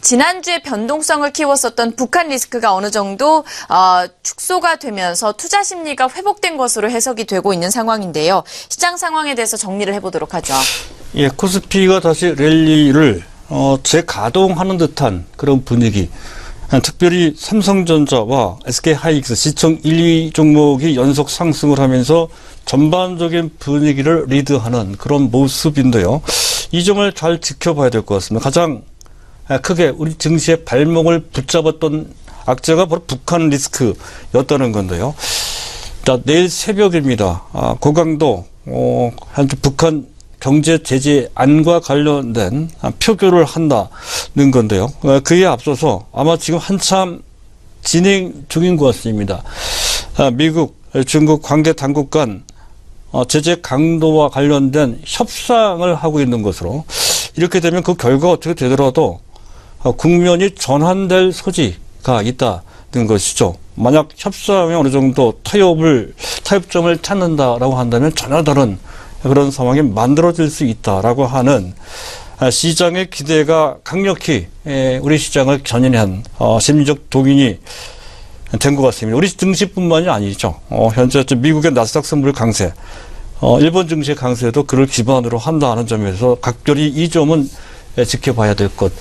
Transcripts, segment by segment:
지난주에 변동성을 키웠었던 북한 리스크가 어느 정도 축소가 되면서 투자 심리가 회복된 것으로 해석이 되고 있는 상황인데요. 시장 상황에 대해서 정리를 해보도록 하죠. 예, 코스피가 다시 랠리를 재가동하는 듯한 그런 분위기. 특별히 삼성전자와 SK하이닉스 시총 1, 2 종목이 연속 상승을 하면서 전반적인 분위기를 리드하는 그런 모습인데요. 이 점을 잘 지켜봐야 될 것 같습니다. 가장 크게 우리 증시의 발목을 붙잡았던 악재가 바로 북한 리스크였다는 건데요. 자, 내일 새벽입니다. 고강도 현재 북한 경제 제재 안과 관련된 표결을 한다는 건데요. 그에 앞서서 아마 지금 한참 진행 중인 것 같습니다. 미국, 중국 관계 당국 간 제재 강도와 관련된 협상을 하고 있는 것으로, 이렇게 되면 그 결과가 어떻게 되더라도 국면이 전환될 소지가 있다는 것이죠. 만약 협상에 어느 정도 타협점을 찾는다라고 한다면 전혀 다른 그런 상황이 만들어질 수 있다라고 하는 시장의 기대가 강력히 우리 시장을 견인한 심리적 동인이 된 것 같습니다. 우리 증시뿐만이 아니죠. 현재 미국의 나스닥 선물 강세, 일본 증시의 강세도 그를 기반으로 한다는 점에서 각별히 이 점은 지켜봐야 될 것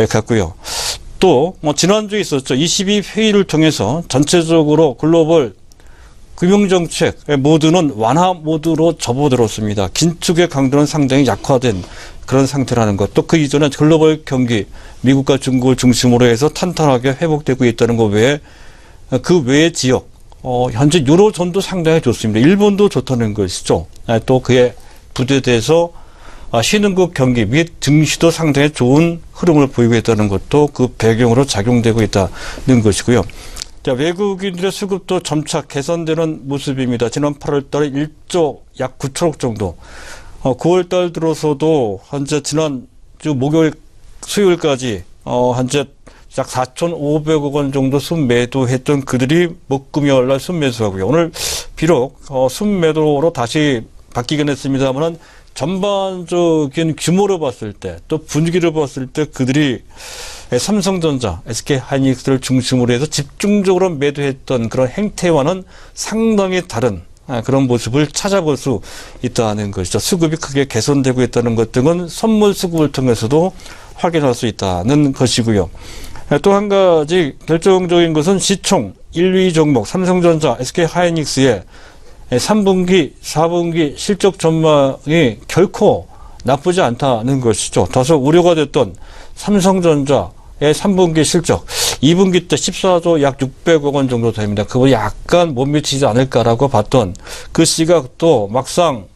같고요. 또 지난주에 있었죠. 22회의를 통해서 전체적으로 글로벌 금융정책 모두는 완화 모드로 접어들었습니다. 긴축의 강도는 상당히 약화된 그런 상태라는 것. 또 그 이전에 글로벌 경기, 미국과 중국을 중심으로 해서 탄탄하게 회복되고 있다는 것 외에 그 외의 지역, 현재 유로존도 상당히 좋습니다. 일본도 좋다는 것이죠. 또 그에 부대돼서 신흥국 경기 및 증시도 상당히 좋은 흐름을 보이고 있다는 것도 그 배경으로 작용되고 있다는 것이고요. 자, 외국인들의 수급도 점차 개선되는 모습입니다. 지난 8월 달에 1조 약 9천억 정도. 9월 달 들어서도 현재 지난주 목요일, 수요일까지 현재 약 4,500억 원 정도 순매도했던 그들이 목금요일 날 순매수하고요. 오늘 비록 순매도로 다시 바뀌긴 했습니다만은 전반적인 규모로 봤을 때, 또 분위기를 봤을 때 그들이 삼성전자, SK하이닉스를 중심으로 해서 집중적으로 매도했던 그런 행태와는 상당히 다른 그런 모습을 찾아볼 수 있다는 것이죠. 수급이 크게 개선되고 있다는 것 등은 선물 수급을 통해서도 확인할 수 있다는 것이고요. 또 한 가지 결정적인 것은 시총 1, 2 종목 삼성전자, SK하이닉스의 3분기, 4분기 실적 전망이 결코 나쁘지 않다는 것이죠. 다소 우려가 됐던 삼성전자의 3분기 실적, 2분기 때 14조 약 600억 원 정도 됩니다. 그거 약간 못 미치지 않을까라고 봤던 그 시각도 막상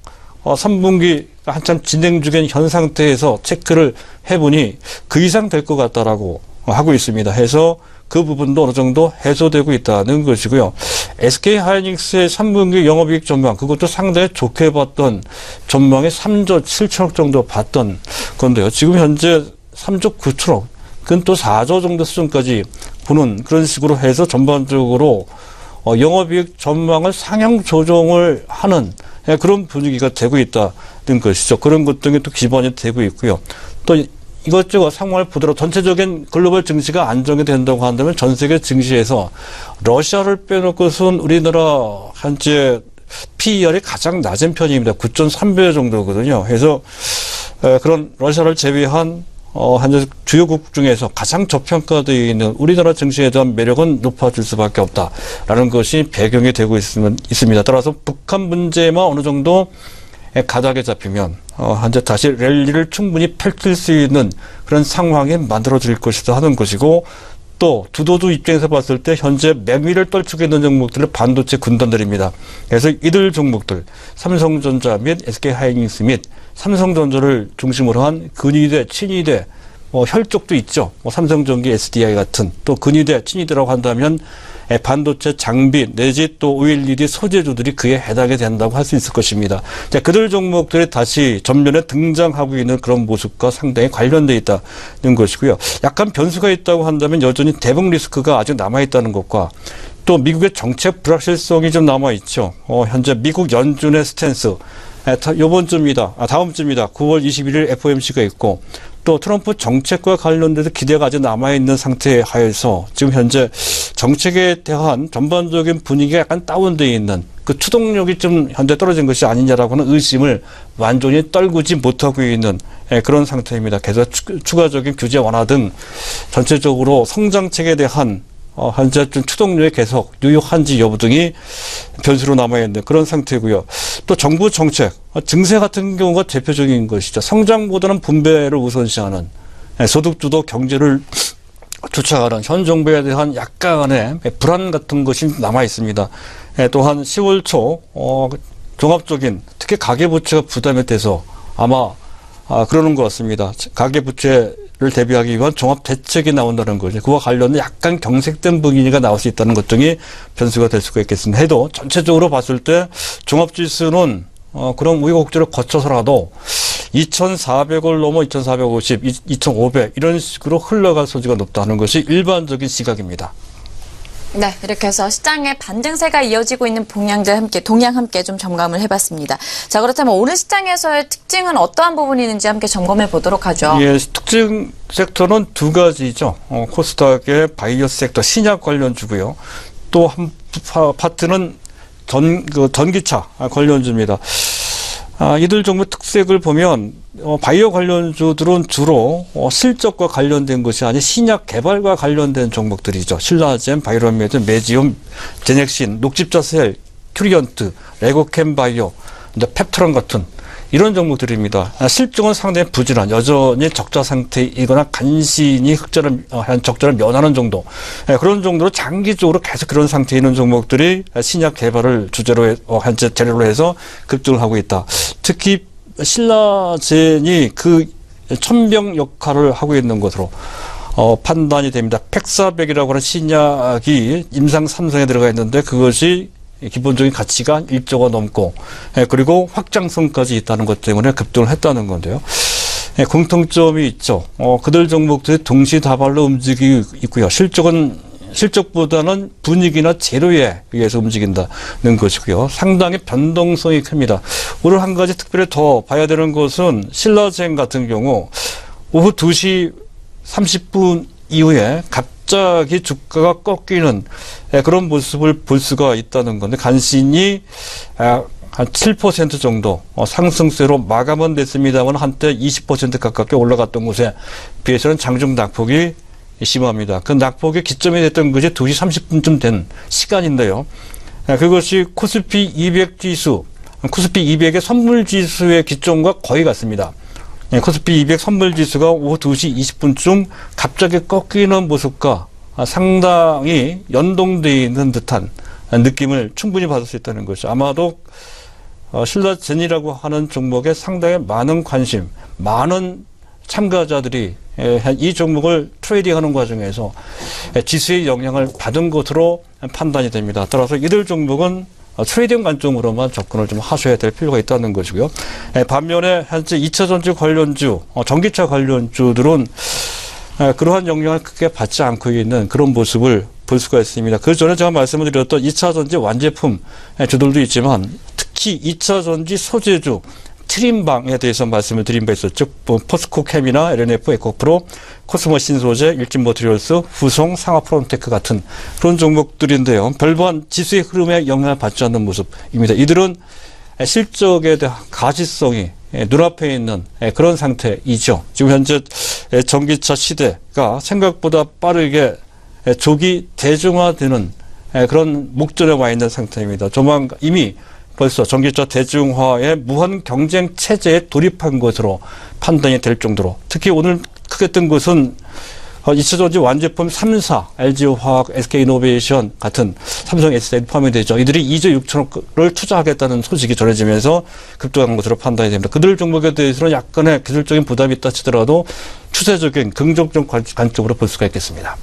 3분기 한참 진행 중인 현 상태에서 체크를 해보니 그 이상 될 것 같다라고 하고 있습니다. 해서 그 부분도 어느 정도 해소되고 있다는 것이고요. SK하이닉스의 3분기 영업이익 전망, 그것도 상당히 좋게 봤던 전망에 3조 7천억 정도 봤던 건데요. 지금 현재 3조 9천억, 그건 또 4조 정도 수준까지 보는 그런 식으로 해서 전반적으로 영업이익 전망을 상향 조정을 하는 그런 분위기가 되고 있다는 것이죠. 그런 것 등이 또 기반이 되고 있고요. 또 이것저것 상황을 보더라도 전체적인 글로벌 증시가 안정이 된다고 한다면 전 세계 증시에서 러시아를 빼놓고선 우리나라 현재 PER이 가장 낮은 편입니다. 9.3배 정도거든요. 그래서 그런 러시아를 제외한 현재 주요국 중에서 가장 저평가되어 있는 우리나라 증시에 대한 매력은 높아질 수밖에 없다라는 것이 배경이 되고 있습니다. 따라서 북한 문제만 어느 정도 가닥에 잡히면 현재 다시 랠리를 충분히 펼칠 수 있는 그런 상황이 만들어질 것이다 하는 것이고, 또 두도주 입장에서 봤을 때 현재 매미를 떨치고 있는 종목들은 반도체 군단들입니다. 그래서 이들 종목들, 삼성전자 및 SK하이닉스 및 삼성전자를 중심으로 한 근위대, 친위대, 혈족도 있죠. 삼성전기, SDI 같은, 또 근위대, 친위대라고 한다면 반도체 장비 내지 또 OLED 소재주들이 그에 해당이 된다고 할 수 있을 것입니다. 자, 그들 종목들이 다시 전면에 등장하고 있는 그런 모습과 상당히 관련되어 있다는 것이고요. 약간 변수가 있다고 한다면 여전히 대북 리스크가 아직 남아있다는 것과, 또 미국의 정책 불확실성이 좀 남아있죠. 현재 미국 연준의 스탠스, 요번 주입니다. 다음 주입니다. 9월 21일 FOMC가 있고, 또 트럼프 정책과 관련돼서 기대가 아직 남아있는 상태 하에서 지금 현재 정책에 대한 전반적인 분위기가 약간 다운되어 있는 그 추동력이 좀 현재 떨어진 것이 아니냐라고 하는 의심을 완전히 떨구지 못하고 있는 그런 상태입니다. 계속 추가적인 규제 완화 등 전체적으로 성장책에 대한 현재 좀 추동력이 계속 유효한지 여부 등이 변수로 남아있는 그런 상태고요. 또 정부 정책, 증세 같은 경우가 대표적인 것이죠. 성장보다는 분배를 우선시하는 소득주도 경제를 주창하는 현 정부에 대한 약간의 불안 같은 것이 남아 있습니다. 또한 10월 초 종합적인 특히 가계부채가 부담이 돼서 아마 그러는 것 같습니다. 가계부채를 대비하기 위한 종합대책이 나온다는 거죠. 그와 관련된 약간 경색된 분위기가 나올 수 있다는 것 등이 변수가 될 수가 있겠습니다. 해도 전체적으로 봤을 때 종합지수는 그런 우여곡절을 거쳐서라도 2,400을 넘어 2,450, 2,500 이런 식으로 흘러갈 소지가 높다는 것이 일반적인 시각입니다. 네, 이렇게 해서 시장의 반등세가 이어지고 있는 동향 함께 좀 점검을 해봤습니다. 자, 그렇다면 오늘 시장에서의 특징은 어떠한 부분이 있는지 함께 점검해 보도록 하죠. 예, 특징 섹터는 두 가지죠. 코스닥의 바이오 섹터, 신약 관련주고요. 또 한 파트는 전기차 관련주입니다. 이들 종목 특색을 보면 바이오 관련주들은 주로 실적과 관련된 것이 아닌 신약 개발과 관련된 종목들이죠. 신라젠, 바이로메드, 메지움, 제넥신, 녹십자셀, 큐리언트, 레고캠 바이오, 펩트론 같은 이런 종목들입니다. 실적은 상당히 부진한 여전히 적자 상태이거나 간신히 적자를 면하는 정도 그런 정도로 장기적으로 계속 그런 상태에 있는 종목들이 신약 개발을 주제로 현재 재료로 해서 급등을 하고 있다. 특히 신라젠이 그 천병 역할을 하고 있는 것으로 판단이 됩니다. 팩사백이라고 하는 신약이 임상 3상에 들어가 있는데 그것이 기본적인 가치가 1조가 넘고 그리고 확장성까지 있다는 것 때문에 급등을 했다는 건데요. 공통점이 있죠. 그들 종목들이 동시다발로 움직이고 있고요. 실적보다는 분위기나 재료에 의해서 움직인다는 것이고요. 상당히 변동성이 큽니다. 오늘 한 가지 특별히 더 봐야 되는 것은 신라젠 같은 경우 오후 2시 30분 이후에 갑자기 주가가 꺾이는 그런 모습을 볼 수가 있다는 건데 간신히 한 7% 정도 상승세로 마감은 됐습니다만 한때 20% 가깝게 올라갔던 곳에 비해서는 장중 낙폭이 심합니다. 그 낙폭의 기점이 됐던 것이 2시 30분쯤 된 시간인데요. 그것이 코스피 200 지수, 코스피 200의 선물 지수의 기점과 거의 같습니다. 코스피 200 선물 지수가 오후 2시 20분쯤 갑자기 꺾이는 모습과 상당히 연동되어 있는 듯한 느낌을 충분히 받을 수 있다는 것이죠. 아마도 신라젠이라고 하는 종목에 상당히 많은 관심, 많은 참가자들이 이 종목을 트레이딩하는 과정에서 지수의 영향을 받은 것으로 판단이 됩니다. 따라서 이들 종목은 트레이딩 관점으로만 접근을 좀 하셔야 될 필요가 있다는 것이고요. 반면에 현재 2차 전지 관련주, 전기차 관련주들은 그러한 영향을 크게 받지 않고 있는 그런 모습을 볼 수가 있습니다. 그 전에 제가 말씀을 드렸던 2차 전지 완제품 주들도 있지만 특히 2차 전지 소재주, 트림방에 대해서 말씀을 드린 바 있었죠. 포스코캠이나 LNF, 에코프로, 코스모 신소재, 일진모트리얼스, 후송, 상하프론테크 같은 그런 종목들인데요. 별반 지수의 흐름에 영향을 받지 않는 모습입니다. 이들은 실적에 대한 가시성이 눈앞에 있는 그런 상태이죠. 지금 현재 전기차 시대가 생각보다 빠르게 조기 대중화되는 그런 목전에 와 있는 상태입니다. 조만간 이미 벌써 전기차 대중화의 무한 경쟁 체제에 돌입한 것으로 판단이 될 정도로 특히 오늘 크게 뜬 것은 2차 전지 완제품 3사, LG화학, SK이노베이션 같은 삼성 SDI 포함이 되죠. 이들이 2조 6천억을 투자하겠다는 소식이 전해지면서 급등한 것으로 판단이 됩니다. 그들 종목에 대해서는 약간의 기술적인 부담이 있다 치더라도 추세적인 긍정적 관점으로 볼 수가 있겠습니다.